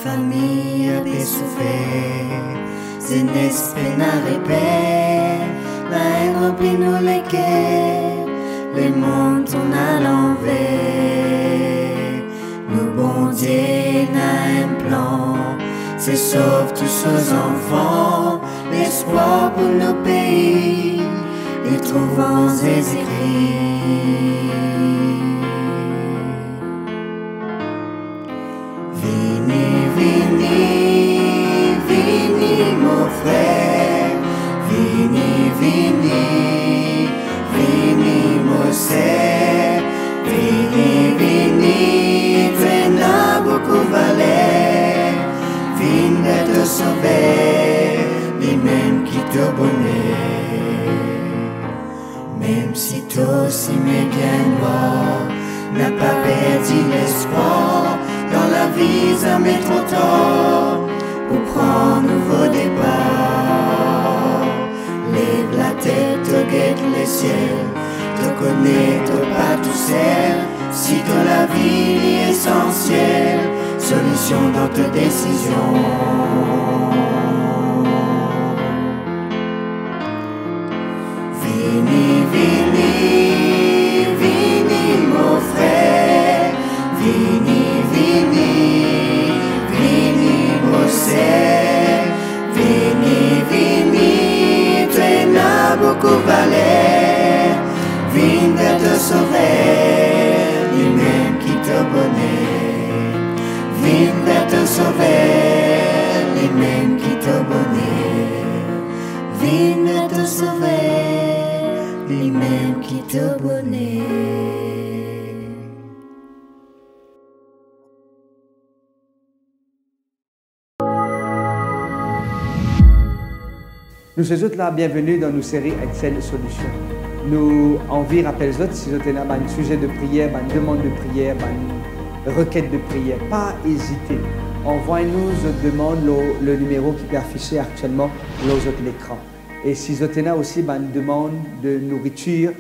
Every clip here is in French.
famille a souffert, c'est n'espéna répète, la haine remplit nous les cœurs, les mondes tournent à l'envers. Nous bon Dieu n'a un plan, c'est sauve tous nos enfants, l'espoir pour nos pays, les trouvant écrits. Vini, mon frère, vini, mon sœur, vini, tu n'as beaucoup valeur, vini te sauver, lui-même qui te bonnet. Même si toi aussi m'es bien noir, n'a pas perdu l'espoir, dans la vie ça met trop tard, pour prendre un nouveau départ. Lève la tête, regarde les ciels, te connais, te pas tout seul. Si dans la vie est essentielle, solution dans tes décisions. Vini, mon frère, vini, mon sœur, vini, tu n'as beaucoup valeur, vini te sauver, lui-même qui te bonnet, vini te sauver, lui-même qui te bonnet, vini te sauver, lui-même qui te bonnet. Nous sommes là, bienvenue dans nos séries Excel Solutions. Nous envie rappelle autres si vous avez un sujet de prière, une demande de prière, une requête de prière, pas hésiter. Envoyez-nous votre demande le numéro qui est affiché actuellement sur l'écran. Et si vous avez aussi une demande de nourriture,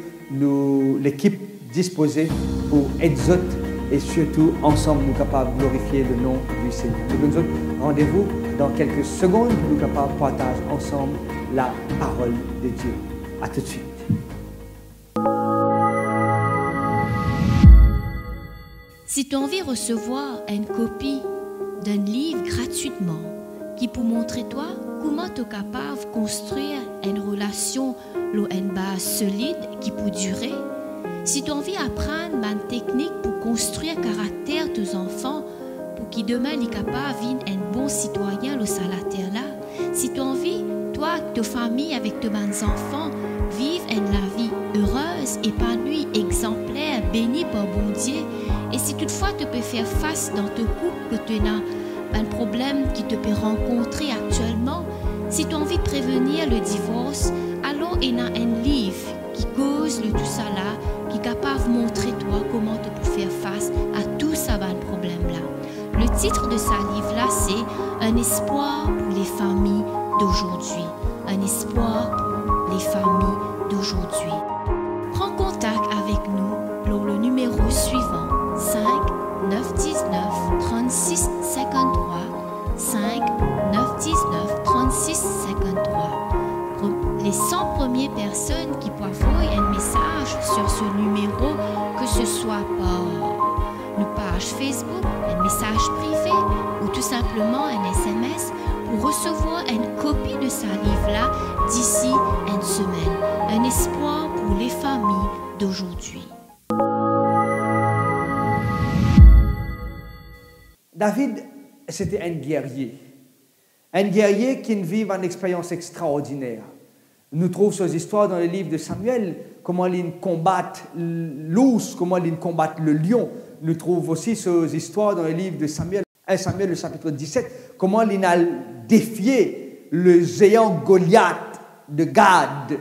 l'équipe disposée pour aider et surtout ensemble nous capables de glorifier le nom du Seigneur. Nous rendez-vous dans quelques secondes pour nous capables de partager ensemble la parole de Dieu. À tout de suite. Si tu as envie de recevoir une copie d'un livre gratuitement qui peut montrer toi comment tu es capable de construire une relation, une base solide qui peut durer, si tu as envie d'apprendre une technique pour construire le caractère de tes enfants, pour qu'ils demain soient capables d'être un bon citoyen sur la terre là, si tu as envie, toi, ta famille, avec tes enfants, vivre une vie heureuse, épanouie, exemplaire, bénie par bon Dieu, et si toutefois tu peux faire face dans ton couple que tu as un problème qui te peut rencontrer actuellement, si tu as envie de prévenir le divorce, alors il y a un livre qui cause le tout ça là, qui est capable de montrer toi comment tu peux faire face à tout ça problème là. Le titre de ce livre-là, c'est « Un espoir pour les familles d'aujourd'hui ». Un espoir pour les familles d'aujourd'hui. Prends contact avec nous pour le numéro suivant 5 919 36 53 5 919 36 53. Pour les 100 premières personnes qui peuvent envoyer un message sur ce numéro, que ce soit par une page Facebook, un message privé ou tout simplement un SMS pour recevoir une copie de ce livre-là d'ici une semaine. Un espoir pour les familles d'aujourd'hui. David, c'était un guerrier. Un guerrier qui vit une expérience extraordinaire. Nous trouvons ces histoires dans le livre de Samuel, comment il combat l'ours, comment il combat le lion. Nous trouvons aussi ces histoires dans le livre de Samuel, 1 Samuel, le chapitre 17, comment il a défié le géant Goliath de Gad.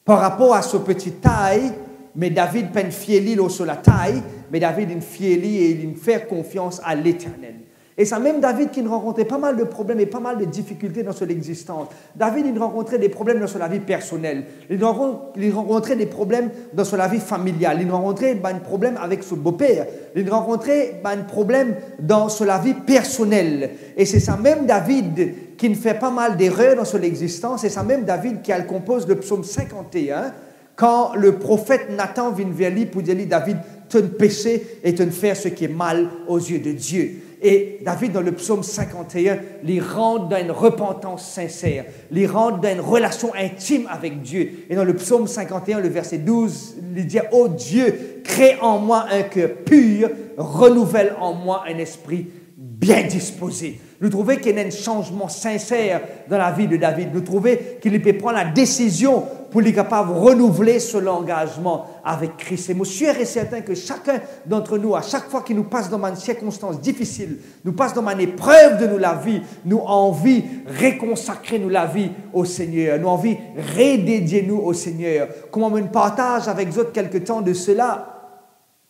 Par rapport à sa petite taille, mais David peine fier sur la taille, mais David une fier et il fait confiance à l'Éternel. Et c'est même David qui rencontrait pas mal de problèmes et pas mal de difficultés dans son existence. David, il rencontrait des problèmes dans sa vie personnelle. Il rencontrait des problèmes dans sa vie familiale. Il rencontrait des problèmes avec son beau-père. Il rencontrait des problèmes dans sa vie personnelle. Et c'est ça même David qui fait pas mal d'erreurs dans son existence. Et c'est ça même David qui compose le psaume 51 quand le prophète Nathan vient vers lui pour dire David, tu ne péché et tu ne fais ce qui est mal aux yeux de Dieu. Et David, dans le psaume 51, les rentre dans une repentance sincère, les rentre dans une relation intime avec Dieu. Et dans le psaume 51, le verset 12, il dit « Ô Dieu, crée en moi un cœur pur, renouvelle en moi un esprit bien disposé. » Nous trouvons qu'il y a un changement sincère dans la vie de David. Nous trouvons qu'il peut prendre la décision pour être capable de renouveler son engagement avec Christ. Et je suis sûr et certain que chacun d'entre nous, à chaque fois qu'il nous passe dans une circonstance difficile, nous passe dans une épreuve de nous la vie, nous envie réconsacrer nous la vie au Seigneur, nous envie redédier nous au Seigneur. Comme on partage avec vous quelque temps de cela,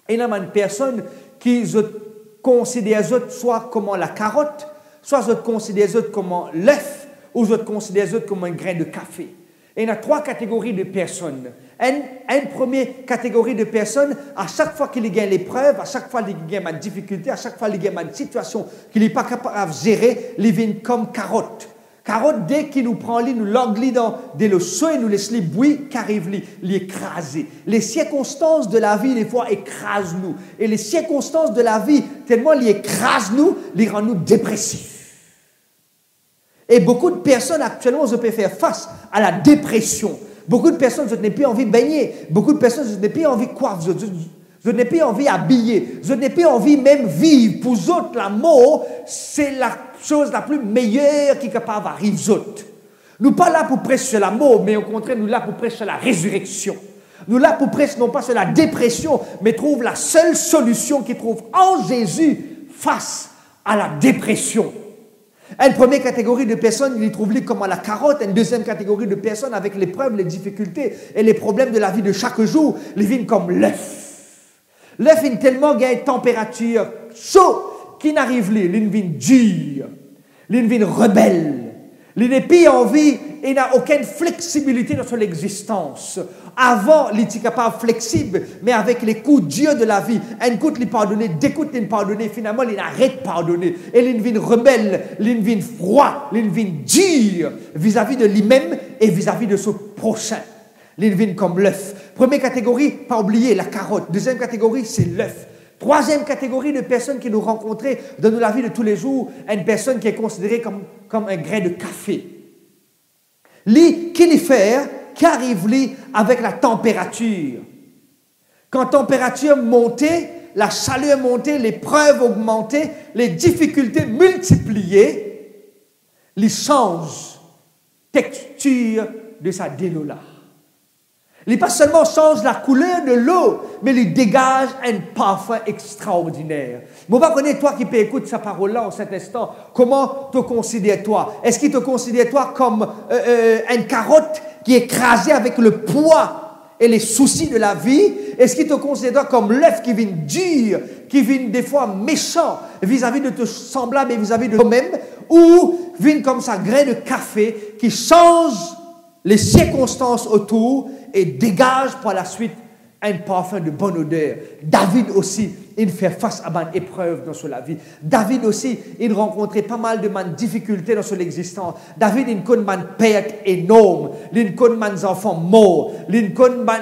il y a une personne qui considère soit comme la carotte, soit je te considère comme l'œuf, ou je te considère comme un grain de café. Et il y a 3 catégories de personnes. Une première catégorie de personnes, à chaque fois qu'il gagne l'épreuve, à chaque fois qu'il gagne une difficulté, à chaque fois qu'il gagne une situation qu'il n'est pas capable de gérer, il vient comme carotte. Carotte, dès qu'il nous prend, nous l'angle dans le seau et nous laisse les bruits qu'arrive, l'écraser. Les circonstances de la vie, des fois, écrasent nous. Et les circonstances de la vie, tellement les écrasent nous, les rendent nous dépressifs. Et beaucoup de personnes actuellement, je peux faire face à la dépression. Beaucoup de personnes, je n'ai plus envie de baigner. Beaucoup de personnes, je n'ai plus envie de coiffer. Je n'ai plus envie d'habiller. Je n'ai plus envie même de vivre. Pour eux autres, la mort, c'est la chose la plus meilleure qui est capable d'arriver aux autres. Nous ne sommes pas là pour prêcher sur la mort, mais au contraire, nous sommes là pour prêcher sur la résurrection. Nous sommes là pour prêcher non pas sur la dépression, mais trouve la seule solution qui trouve en Jésus face à la dépression. Une première catégorie de personnes, ils trouvent comme à la carotte. Une deuxième catégorie de personnes avec l'épreuve, les difficultés et les problèmes de la vie de chaque jour, ils viennent comme l'œuf. L'œuf est tellement gagne température chaude qu'il n'arrive pas. Il vient dur, il vient rebelle. Il n'a plus envie et n'a aucune flexibilité dans son existence. Avant, il était capable flexible, mais avec les coups durs de la vie, un coup il pardonner, deux coups il pardonner, finalement il arrête de pardonner. Et il devient rebelle, il devient froid, il devient dur vis-à-vis de lui-même et vis-à-vis de son prochain. Il devient comme l'œuf. Première catégorie, pas oublier la carotte. Deuxième catégorie, c'est l'œuf. Troisième catégorie de personnes qui nous rencontrent dans la vie de tous les jours, une personne qui est considérée comme un grain de café. Qui les fait, qui arrive avec la température. Quand la température montait, la chaleur montait, l'épreuve augmentait, les difficultés multipliées, il change texture de sa délola. Il pas seulement change la couleur de l'eau, mais il dégage un parfum extraordinaire. Bon, va connaître toi qui peux écouter sa parole-là en cet instant. Comment te considères-toi? Est-ce qu'il te considère-toi comme une carotte qui est écrasée avec le poids et les soucis de la vie? Est-ce qu'il te considère comme l'œuf qui vient dur, qui vient des fois méchant vis-à-vis de tes semblables et vis-à-vis de toi-même? Ou vient comme ça, grain de café qui change les circonstances autour et dégage par la suite un parfum de bonne odeur. David aussi, il fait face à une épreuve dans sa vie. David aussi, il rencontrait pas mal de difficultés dans son existence. David, il connaît une perte énorme. Il connaît des enfants morts. Il connaît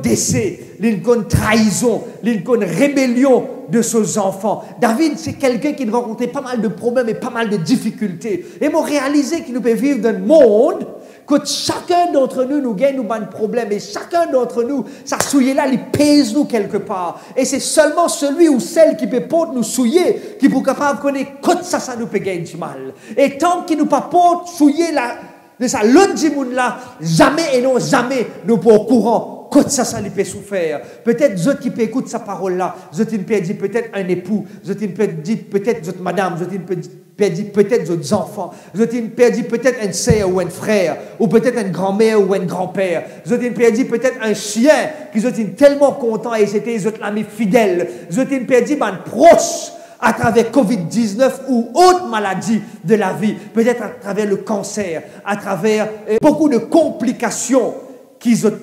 décès. Il connaît trahison. Il connaît rébellion de ses enfants. David, c'est quelqu'un qui rencontrait pas mal de problèmes et pas mal de difficultés. Et il réalisé qu'il nous peut vivre dans un monde que chacun d'entre nous, nous gagne un problème. Et chacun d'entre nous, ça souiller là, il pèse nous quelque part. Et c'est seulement celui ou celle qui peut porter nous souiller, qui peut capable de connaître que ça nous peut gagner du mal. Et tant qu'il nous pas porte souiller là, de ça, l'autre du monde là, jamais et non jamais nous pas au courant. Que ça peut souffrir. Peut-être ceux qui peut écouter sa parole là, ceux qui peut dire peut-être un époux, ceux qui peut dire peut-être votre madame, ceux qui peut dire peut-être votre enfants, ceux qui peut dire peut-être une sœur ou un frère, ou peut-être une grand-mère ou un grand-père, ceux qui peut dire peut-être un chien qui sont tellement content et c'était votre ami fidèle, ceux qui peut dire proche à travers Covid-19 ou autres maladies de la vie, peut-être à travers le cancer, à travers beaucoup de complications qu'ils ont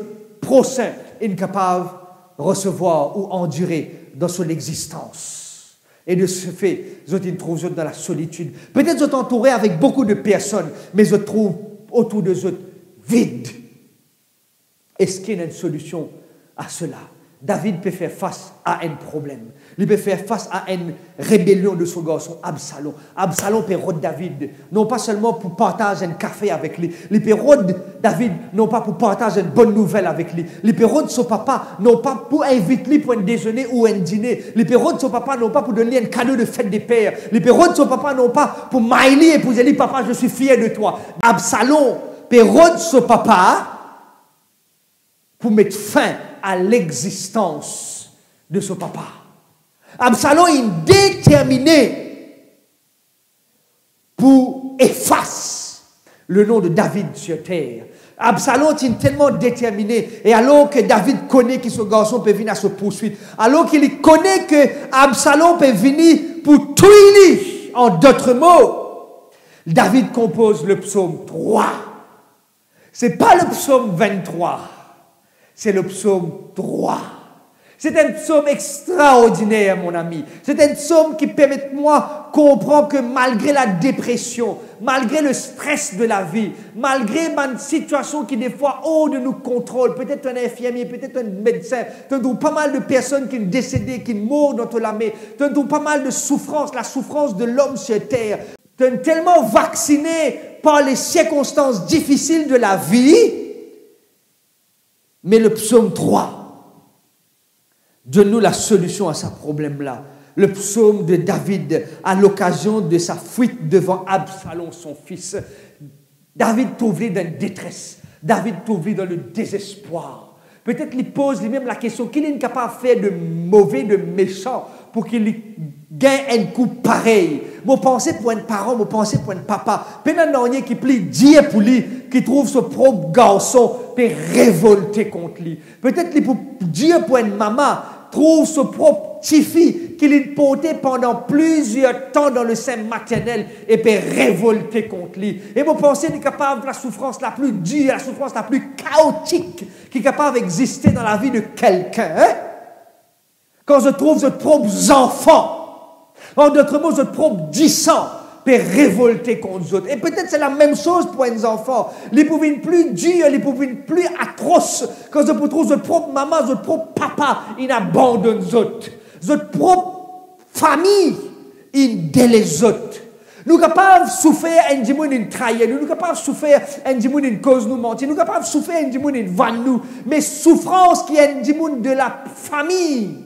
prochains incapables de recevoir ou endurer dans son existence. Et de ce fait, ils se trouvent dans la solitude. Peut-être ils sont entourés avec beaucoup de personnes, mais ils se trouvent autour de eux vides. Est-ce qu'il y a une solution à cela? David peut faire face à un problème. Il peut faire face à une rébellion de son garçon Absalom. Absalom peut rôder David, non pas seulement pour partager un café avec lui. Il peut rôder David, non pas pour partager une bonne nouvelle avec lui. Il peut rôder son papa, non pas pour inviter lui pour un déjeuner ou un dîner. Il peut rôder son papa, non pas pour donner un cadeau de fête des pères. Il peut rôder son papa, non pas pour m'aider et pour dire, papa, je suis fier de toi. Absalom peut rôder son papa pour mettre fin à l'existence de son papa. Absalom est déterminé pour effacer le nom de David sur terre. Absalom est tellement déterminé, et alors que David connaît que son garçon peut venir à se poursuivre, alors qu'il connaît que Absalom peut venir pour tuer, en d'autres mots, David compose le psaume 3. Ce n'est pas le psaume 23. C'est le psaume 3. C'est un psaume extraordinaire, mon ami. C'est un psaume qui permet de moi comprendre que malgré la dépression, malgré le stress de la vie, malgré une situation qui des fois hors de nous contrôle, peut-être un infirmier, peut-être un médecin, pas mal de personnes qui sont décédées, qui mourent dans la mer, pas mal de souffrances, la souffrance de l'homme sur terre, tellement vacciné par les circonstances difficiles de la vie. Mais le psaume 3 donne-nous la solution à ce problème-là. Le psaume de David à l'occasion de sa fuite devant Absalom, son fils. David trouve dans la détresse. David trouve dans le désespoir. Peut-être qu'il pose lui-même la question, qu'il est capable de faire de mauvais, de méchant pour qu'il gagne un coup pareil. Mon pensée pour un parent, mon pensée pour un papa. Pendant qui plie Dieu pour lui, qui trouve son propre garçon, peut révolter contre lui. Peut-être qu'il pour Dieu pour une maman, trouve son propre petit-fille qu'il a porté pendant plusieurs temps dans le sein maternel et peut révolter contre lui. Et mon pensée est capable de la souffrance la plus dure, la souffrance la plus chaotique qui est capable d'exister dans la vie de quelqu'un. Hein? Quand je trouve votre propre enfant, en d'autres mots, votre propre sang peut révolter contre les autres. Et peut-être c'est la même chose pour les enfants. Les pouvaient plus durs, les pouvaient plus atroces. Quand je trouve votre propre maman, votre propre papa, ils abandonnent les autres. Votre propre famille, ils délaissent les autres. Nous sommes capables de souffrir un dimanche une trahison. Nous sommes capables de souffrir un dimanche une cause nous mentir. Nous sommes capables de souffrir un dimanche une vanne nous. Mais souffrance qui est un dimanche de la famille,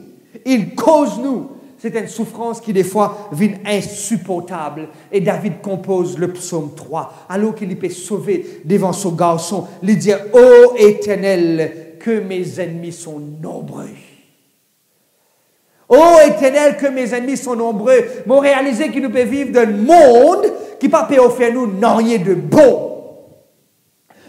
il cause nous. C'est une souffrance qui, des fois, devient insupportable. Et David compose le psaume 3. Alors qu'il peut sauver devant son garçon, il dit « Ô Éternel, que mes ennemis sont nombreux. » Ô Éternel, que mes ennemis sont nombreux. Mais réaliser qu'il nous peut vivre dans le monde qui ne peut pas offrir nous rien de bon.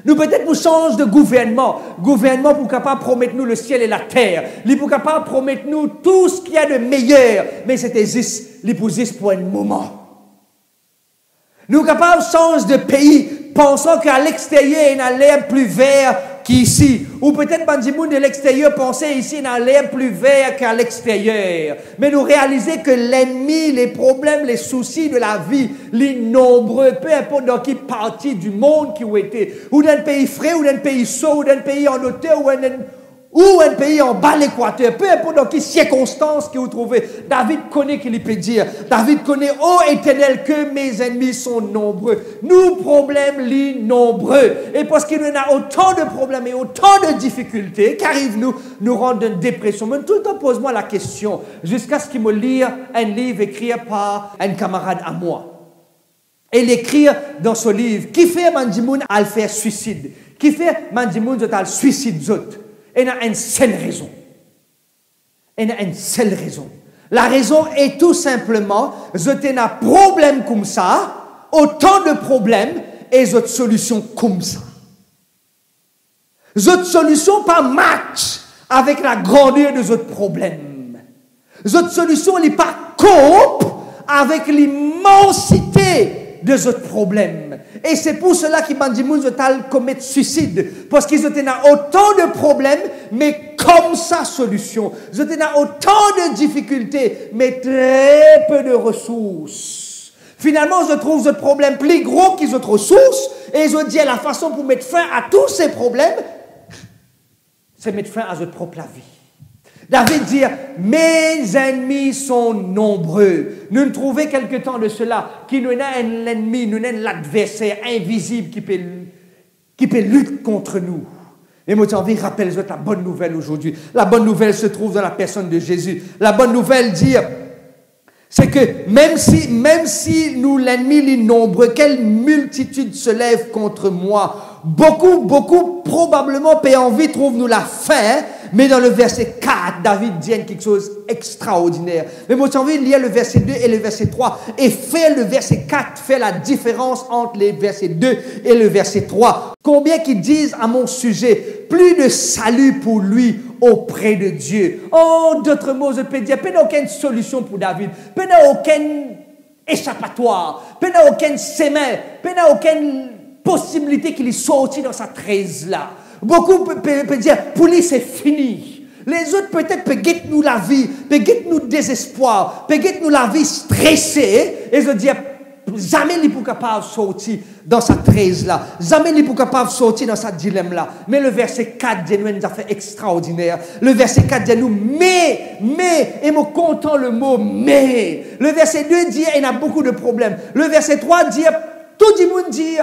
Nous peut-être nous change de gouvernement. Gouvernement pour capable promettre nous le ciel et la terre. Il pour capable promettre nous tout ce qu'il y a de meilleur. Mais c'était juste, il pour un moment. Nous capables de changer de pays, pensant qu'à l'extérieur, il y a l'air plus vert qu'ici. Ou peut-être Bandimoun de l'extérieur pensait ici, il y a l'air plus vert qu'à l'extérieur. Mais nous réaliser que l'ennemi, les problèmes, les soucis de la vie, les nombreux, peu importe dans quelle partie du monde qui ont été, ou d'un pays frais, ou d'un pays chaud, ou d'un pays en hauteur, ou un pays en bas l'équateur, peu importe dans quelles circonstances que vous trouvez, David connaît qu'il peut dire. David connaît, ô Éternel, que mes ennemis sont nombreux. Nous, problèmes, les nombreux. Et parce qu'il y a autant de problèmes et autant de difficultés qu'arrive nous rendre une dépression. Mais tout le temps, pose-moi la question, jusqu'à ce qu'il me lise un livre écrit par un camarade à moi. Et il écrit dans ce livre, qui fait Mandimoun à le faire suicide? Qui fait Mandimoun à le suicide d'autres? Il y a une seule raison. Il y a une seule raison. La raison est tout simplement, je t'ai un problème comme ça, autant de problèmes, et j'ai une solution comme ça. J'ai une solution pas match avec la grandeur de votre problème. Cette solution n'est pas cope avec l'immensité de ce problème. Et c'est pour cela qu'ils m'ont dit qu'ils commettent suicide. Parce qu'ils ont autant de problèmes, mais comme ça, solution. Ils ont autant de difficultés, mais très peu de ressources. Finalement, ils trouvent ce problème plus gros qu'ils ont de ressources. Et ils ont dit la façon pour mettre fin à tous ces problèmes, c'est mettre fin à notre propre vie. David dit, mes ennemis sont nombreux. Nous trouvons quelque temps de cela, qui nous a un ennemi, nous avons l'adversaire invisible qui peut lutter contre nous. Et moi, j'ai envie de rappeler la bonne nouvelle aujourd'hui. La bonne nouvelle se trouve dans la personne de Jésus. La bonne nouvelle dit, c'est que même si nous, l'ennemi, les nombreux, quelle multitude se lève contre moi, beaucoup, probablement, paix envie, trouve-nous la fin. Mais dans le verset 4, David dit quelque chose d'extraordinaire. Mais moi, j'ai envie de lire le verset 2 et le verset 3. Et faire le verset 4 fait la différence entre les versets 2 et le verset 3. Combien qui disent à mon sujet, plus de salut pour lui auprès de Dieu. En d'autres mots, je peux dire, il n'y a aucune solution pour David. Il n'y a aucune échappatoire. Il n'y a aucun chemin. Il n'y a aucune possibilité qu'il sorti dans sa tresse là. Beaucoup peuvent dire, pour lui c'est fini. Les autres peut-être peuvent guetter nous la vie, peuvent guetter nous désespoir, peuvent guetter nous la vie stressée. Et je dis, jamais il n'est pas capable de sortir dans sa tresse là. Jamais il n'est pas capable de sortir dans sa dilemme là. Mais le verset 4 dit nous une affaire extraordinaire. Le verset 4 dit nous, mais, et moi content le mot mais. Le verset 2 dit, il y a beaucoup de problèmes. Le verset 3 dit, tout le monde dit,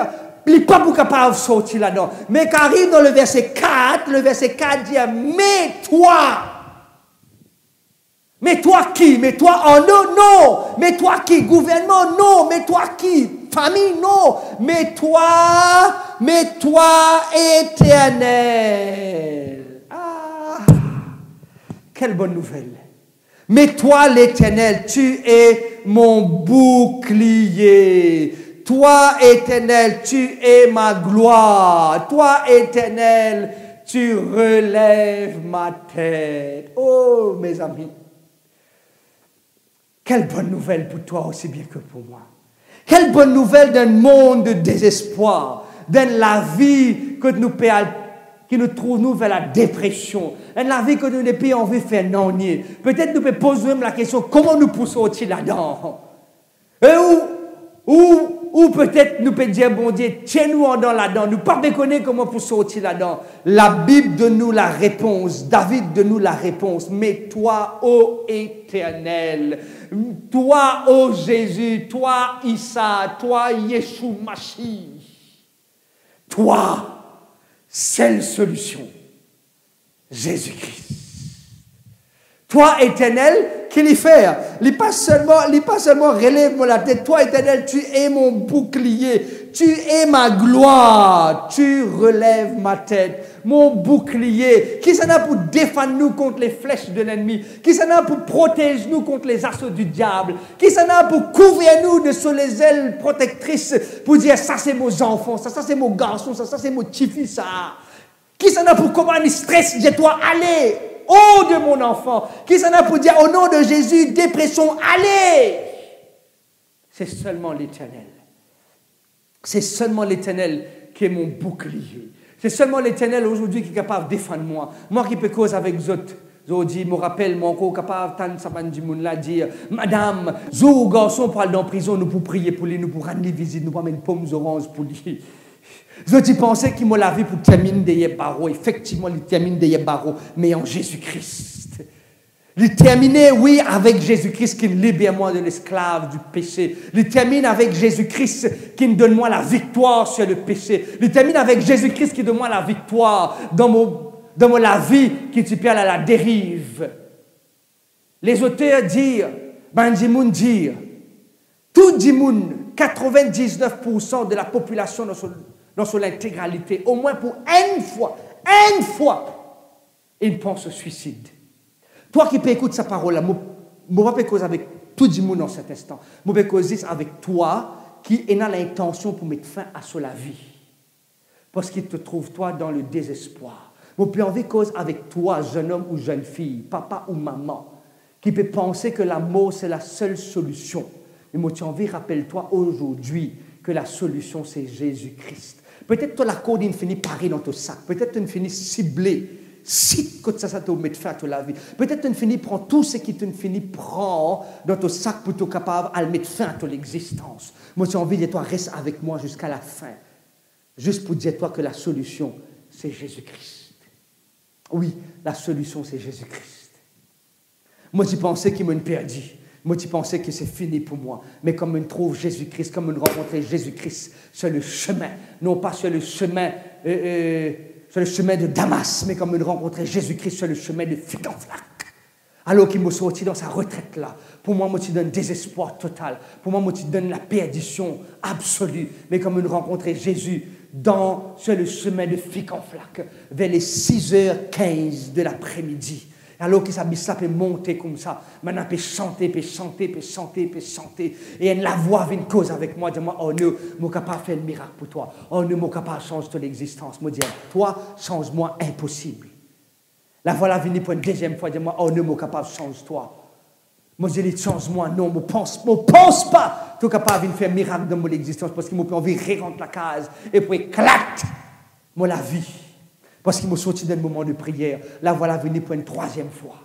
il n'est pas beaucoup capable de sortir là-dedans. Mais quand arrive dans le verset 4 dit, mais toi qui? Mais toi, oh non, mais toi qui? Gouvernement, non, mais toi qui? Famille, non, mais toi, éternel. Ah, quelle bonne nouvelle. Mais toi, l'Éternel, tu es mon bouclier. Toi, Éternel, tu es ma gloire. Toi, Éternel, tu relèves ma tête. Oh, mes amis, quelle bonne nouvelle pour toi aussi bien que pour moi. Quelle bonne nouvelle d'un monde de désespoir, dans la vie que nous qui nous trouve nous vers la dépression, dans la vie que nous n'avons pas envie de faire non-nier. Peut-être nous pouvons poser même la question, comment nous pouvons sortir là-dedans? Ou peut-être nous pouvons dire, bon Dieu, tiens-nous là-dedans. Nous ne pouvons pas connaître comment pour sortir là-dedans. La Bible donne nous la réponse. David donne nous la réponse. Mais toi, ô Éternel, toi, ô Jésus, toi, Issa, toi, Yeshua Mashiach, toi, seule solution, Jésus-Christ. Toi, Éternel, qu'il y fait? Il n'est pas seulement relève-moi la tête. Toi, Éternel, tu es mon bouclier. Tu es ma gloire. Tu relèves ma tête. Mon bouclier. Qui s'en a pour défendre nous contre les flèches de l'ennemi? Qui s'en a pour protéger nous contre les assauts du diable? Qui s'en a pour couvrir nous de sous les ailes protectrices pour dire ça c'est mes enfants, ça c'est mon garçon, ça c'est mon petit-fils, ça. Qui s'en a pour commander stress? Dis-toi, allez! Oh de mon enfant, qui s'en a pour dire au nom de Jésus, dépression, allez! C'est seulement l'Éternel. C'est seulement l'Éternel qui est mon bouclier. C'est seulement l'Éternel aujourd'hui qui est capable de défendre moi. Moi qui peux cause avec les autres. Je me rappelle, mon corps capable de dire, Madame, zo garçon pour aller dans la prison, nous pour prier pour lui, nous pour rendre visite, nous pour mettre pommes oranges pour lui. Je pensais qu'il m'a la vie pour terminer des barreaux. Effectivement, il termine des barreaux, mais en Jésus-Christ. Il termine, oui, avec Jésus-Christ qui me libère moi de l'esclave du péché. Il termine avec Jésus-Christ qui me donne moi la victoire sur le péché. Il termine avec Jésus-Christ qui donne moi la victoire dans la vie qui est à la dérive. Les auteurs disent, Benjamin dit, tout le monde, 99% de la population dans son intégralité, au moins pour une fois, il pense au suicide. Toi qui peux écouter sa parole, je ne vais pas causer avec tout le monde dans cet instant. Je vais causer avec toi qui a l'intention pour mettre fin à la vie. Parce qu'il te trouve, toi, dans le désespoir. Je peux envie cause avec toi, jeune homme ou jeune fille, papa ou maman, qui peut penser que la mort, c'est la seule solution. Mais moi, tu as envie, rappelle-toi aujourd'hui que la solution, c'est Jésus-Christ. Peut-être que la corde finit parée dans ton sac. Peut-être que tu finis ciblé. Si que ça te met fin à la vie. Peut-être que tu finis prendre tout ce qui te finit prend dans ton sac pour être capable de mettre fin à ton existence. Moi, tu as envie de toi, reste avec moi jusqu'à la fin. Juste pour dire toi que la solution, c'est Jésus-Christ. Oui, la solution, c'est Jésus-Christ. Moi, tu pensais qu'il m'a perdu. Moi, tu pensais que c'est fini pour moi. Mais comme on trouve Jésus-Christ, comme on rencontre Jésus-Christ sur le chemin, non pas sur le chemin de Damas, mais comme on rencontre Jésus-Christ sur le chemin de fig en flac. Alors qu'il m'a sorti dans sa retraite là. Pour moi, tu donnes désespoir total. Pour moi, tu donnes la perdition absolue. Mais comme on rencontre Jésus sur le chemin de fig en flac, vers les 6h15 de l'après-midi. Alors que ça peut monter comme ça. Maintenant, peut chanter. Et la voix vient cause avec moi. Dis-moi, oh non, je suis capable de faire le miracle pour toi. Oh non, je suis capable de changer ton existence. Je dis, toi, change-moi impossible. La voix vient pour une deuxième fois. Dis-moi, oh non, je suis capable de changer toi. Moi, je dis, change-moi. Non, je ne pense pas. Tu es capable de faire un miracle dans mon existence parce qu'il m'a envie de rentrer la case et pour éclater la vie. Parce qu'il m'a sorti d'un moment de prière. Là, voilà, venir pour une troisième fois.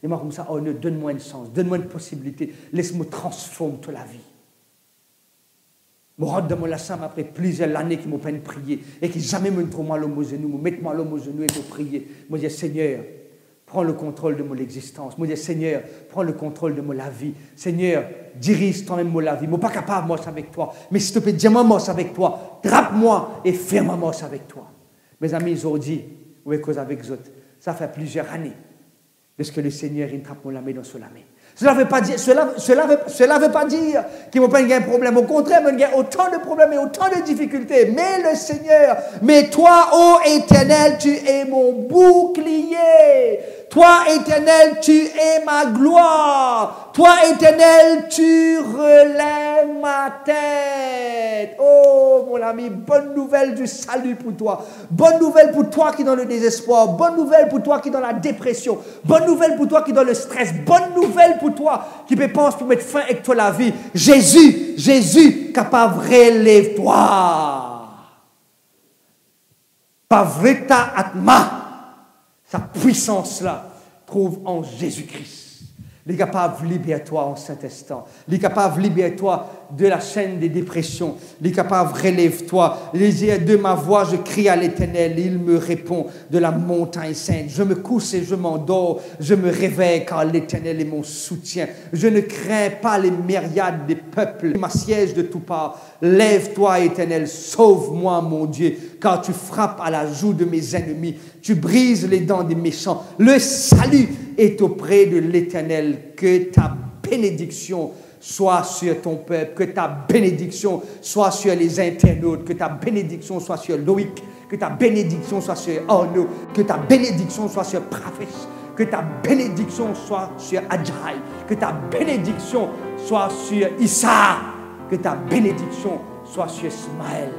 Et moi, comme ça, oh, donne-moi une chance, donne-moi une possibilité. Laisse-moi transformer toute la vie. Je rentre dans mon lassam après plusieurs années qui m'ont peine prier et qui jamais me trouve mal au genou, me mettre mal au genou et me prier. Je dis, Seigneur, prends le contrôle de mon existence. Je dis, Seigneur, prends le contrôle de la vie. Seigneur, dirige toi-même la vie. Je ne suis pas capable de marcher avec toi. Mais s'il te plaît, dis-moi marche avec toi. Drape-moi et fais-moi marche avec toi. Mes amis, ils ont dit, oui, cause avec eux, ça fait plusieurs années, parce que le Seigneur, il trappe la main dans son main. Cela ne veut pas dire qu'il n'y a pas un problème. Au contraire, il y a autant de problèmes et autant de difficultés. Mais le Seigneur, mais toi, ô Éternel, tu es mon bouclier. Toi, Éternel, tu es ma gloire. Toi, Éternel, tu relèves ma tête. Oh, mon ami, bonne nouvelle du salut pour toi. Bonne nouvelle pour toi qui est dans le désespoir. Bonne nouvelle pour toi qui est dans la dépression. Bonne nouvelle pour toi qui est dans le stress. Bonne nouvelle pour toi qui peut penser pour mettre fin avec toi la vie. Jésus, capable, relève-toi. Pavrita atma. Sa puissance-là trouve en Jésus-Christ. Il est capable de libérer toi en Saint-Instant. Il est capable de libérer toi de la chaîne des dépressions. Il est capable de relève-toi. De ma voix, je crie à l'Éternel. Il me répond de la montagne sainte. Je me couche et je m'endors. Je me réveille car l'Éternel est mon soutien. Je ne crains pas les myriades des peuples. Il m'assiège de tout part. Lève-toi, Éternel. Sauve-moi, mon Dieu, car tu frappes à la joue de mes ennemis. Tu brises les dents des méchants. Le salut est auprès de l'Éternel. Que ta bénédiction soit sur ton peuple, que ta bénédiction soit sur les internautes, que ta bénédiction soit sur Loïc, que ta bénédiction soit sur Arnaud, que ta bénédiction soit sur Pravesh, que ta bénédiction soit sur Adjaï, que ta bénédiction soit sur Issa, que ta bénédiction soit sur Ismaël,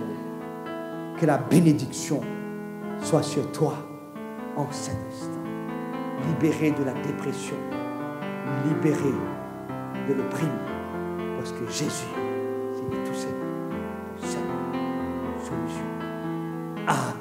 que la bénédiction soit sur toi en cet instant. Libéré de la dépression, libéré de l'opprime, parce que Jésus, c'est tout seul solution. Amen.